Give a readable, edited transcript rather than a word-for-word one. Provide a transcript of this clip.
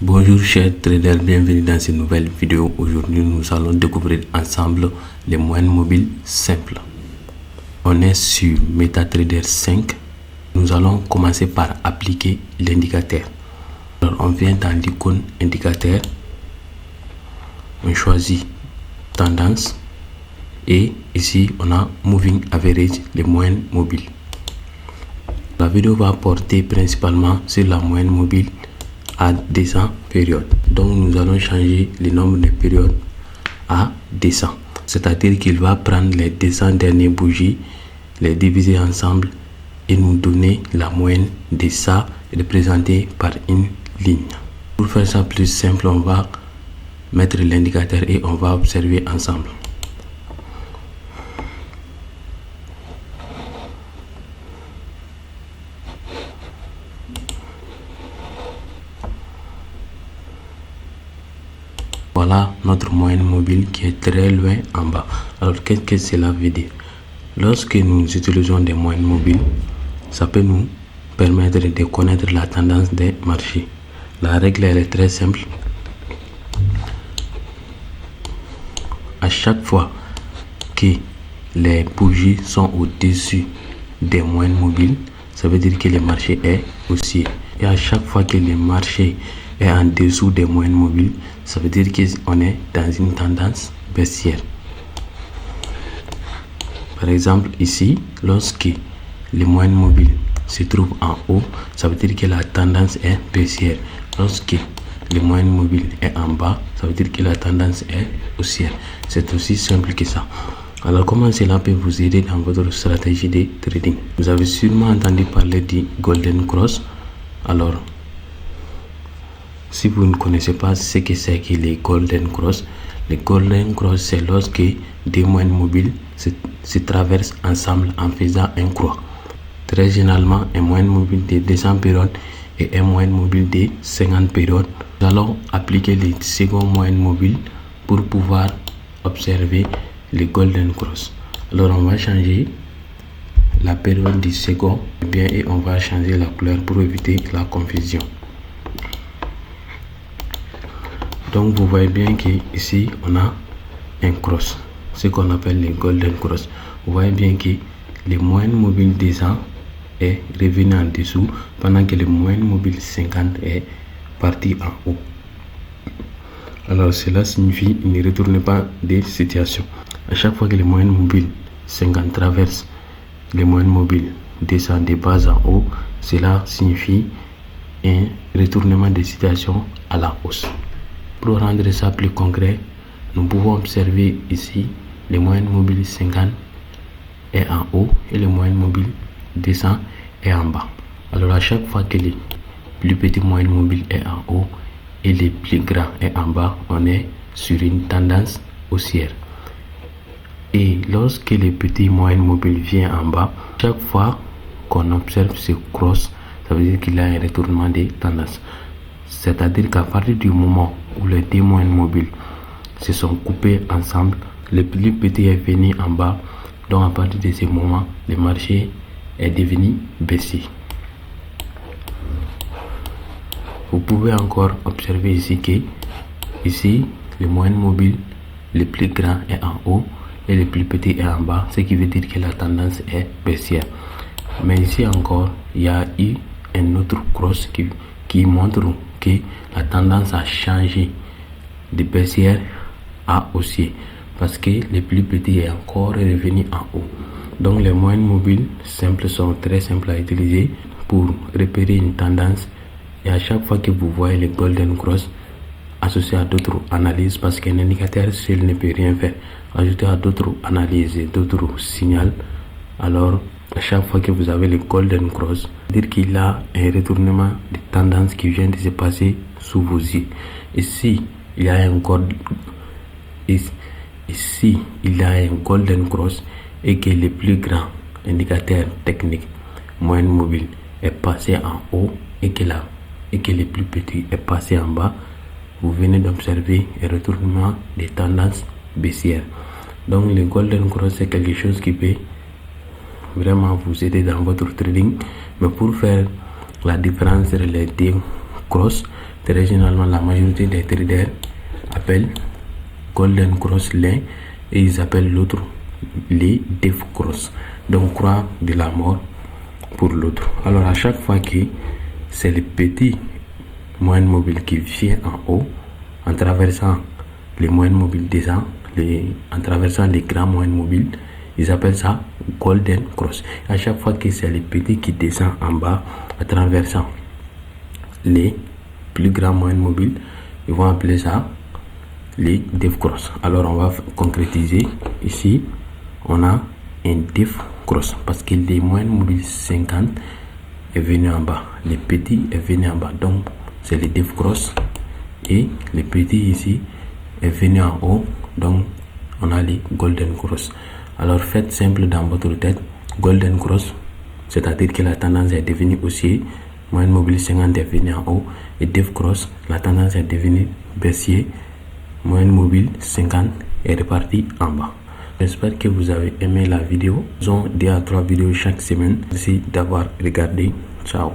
Bonjour chers traders, bienvenue dans cette nouvelle vidéo. Aujourd'hui nous allons découvrir ensemble les moyennes mobiles simples. On est sur MetaTrader 5. Nous allons commencer par appliquer l'indicateur. Alors on vient dans l'icône indicateur, on choisit tendance et ici on a Moving Average, les moyennes mobiles. La vidéo va porter principalement sur la moyenne mobile à 200 périodes. Donc nous allons changer le nombre de périodes à 200. C'est-à-dire qu'il va prendre les 200 dernières bougies, les diviser ensemble et nous donner la moyenne de ça représentée par une ligne. Pour faire ça plus simple, on va mettre l'indicateur et on va observer ensemble. Voilà notre moyenne mobile qui est très loin en bas. Alors qu'est-ce que cela veut dire? Lorsque nous utilisons des moyennes mobiles, ça peut nous permettre de connaître la tendance des marchés. La règle elle est très simple. À chaque fois que les bougies sont au-dessus des moyennes mobiles, ça veut dire que le marché est haussier. Et à chaque fois que le marché est en dessous des moyennes mobiles, ça veut dire qu'on est dans une tendance baissière. Par exemple ici, lorsque les moyennes mobiles se trouvent en haut, ça veut dire que la tendance est baissière. Lorsque les moyennes mobiles est en bas, ça veut dire que la tendance est haussière. C'est aussi simple que ça. Alors comment cela peut vous aider dans votre stratégie de trading? Vous avez sûrement entendu parler du Golden Cross. Alors si vous ne connaissez pas ce que c'est que les Golden Cross, les Golden Cross c'est lorsque deux moyennes mobiles se traversent ensemble en faisant un croix. Très généralement, un moyenne mobile de 200 périodes et un moyenne mobile de 50 périodes. Nous allons appliquer les seconds moyennes mobiles pour pouvoir observer les Golden Cross. Alors on va changer la période du second et on va changer la couleur pour éviter la confusion. Donc vous voyez bien que ici on a un cross, ce qu'on appelle les Golden Cross. Vous voyez bien que les moyennes mobiles 200 est revenu en dessous pendant que les moyennes mobiles 50 est parti en haut. Alors cela signifie qu'il ne retourne pas des situations. À chaque fois que les moyennes mobiles 50 traversent les moyennes mobiles 200 de bas en haut, cela signifie un retournement des situations à la hausse. Pour rendre ça plus concret, nous pouvons observer ici les moyennes mobiles 50 est en haut et les moyennes mobiles 200 est en bas. Alors à chaque fois que les plus petits moyennes mobiles est en haut et les plus grands est en bas, on est sur une tendance haussière. Et lorsque les petits moyennes mobiles viennent en bas, chaque fois qu'on observe ce cross, ça veut dire qu'il y a un retournement des tendances. C'est-à-dire qu'à partir du moment où les deux moyennes mobiles se sont coupés ensemble, le plus petit est venu en bas. Donc à partir de ce moment, le marché est devenu baissier. Vous pouvez encore observer ici que ici le moyenne mobile le plus grand est en haut et le plus petit est en bas, ce qui veut dire que la tendance est baissière. Mais ici encore, il y a eu un autre cross qui montre que la tendance a changé de baissière à haussier parce que le plus petit est encore revenu en haut. Donc les moyennes mobiles simples sont très simples à utiliser pour repérer une tendance et à chaque fois que vous voyez les Golden Cross associé à d'autres analyses, parce qu'un indicateur seul ne peut rien faire, ajouter à d'autres analyses et d'autres signaux, alors à chaque fois que vous avez le Golden Cross, dire qu'il y a un retournement de tendance qui vient de se passer sous vos yeux. Ici il y a un Golden Cross et que le plus grand indicateur technique moyenne mobile est passé en haut et que le plus petit est passé en bas, vous venez d'observer un retournement des tendances baissières. Donc le Golden Cross c'est quelque chose qui peut vraiment vous aider dans votre trading, mais pour faire la différence entre les deux cross, Très généralement, la majorité des traders appellent Golden Cross l'un et ils appellent l'autre les Death Cross. Donc, croix de la mort pour l'autre. Alors, à chaque fois que c'est le petit moyenne mobile qui vient en haut, en traversant les moyennes mobiles déjà, en traversant les grands moyennes mobiles, ils appellent ça Golden Cross. À chaque fois que c'est le petit qui descend en bas, en traversant les plus grands moyennes mobiles, ils vont appeler ça les Death Cross. Alors, on va concrétiser ici. On a un Death Cross parce que les moyennes mobiles 50 est venu en bas, les petits est venu en bas, donc c'est les Death Cross, et les petits ici est venu en haut, donc on a les Golden Cross. Alors faites simple dans votre tête. Golden Cross, c'est-à-dire que la tendance est devenue haussier, moyenne mobile 50 est venu en haut, et Death Cross, la tendance est devenue baissier, moyenne mobile 50 est reparti en bas. J'espère que vous avez aimé la vidéo. Nous avons 2 à 3 vidéos chaque semaine. Merci d'avoir regardé. Ciao.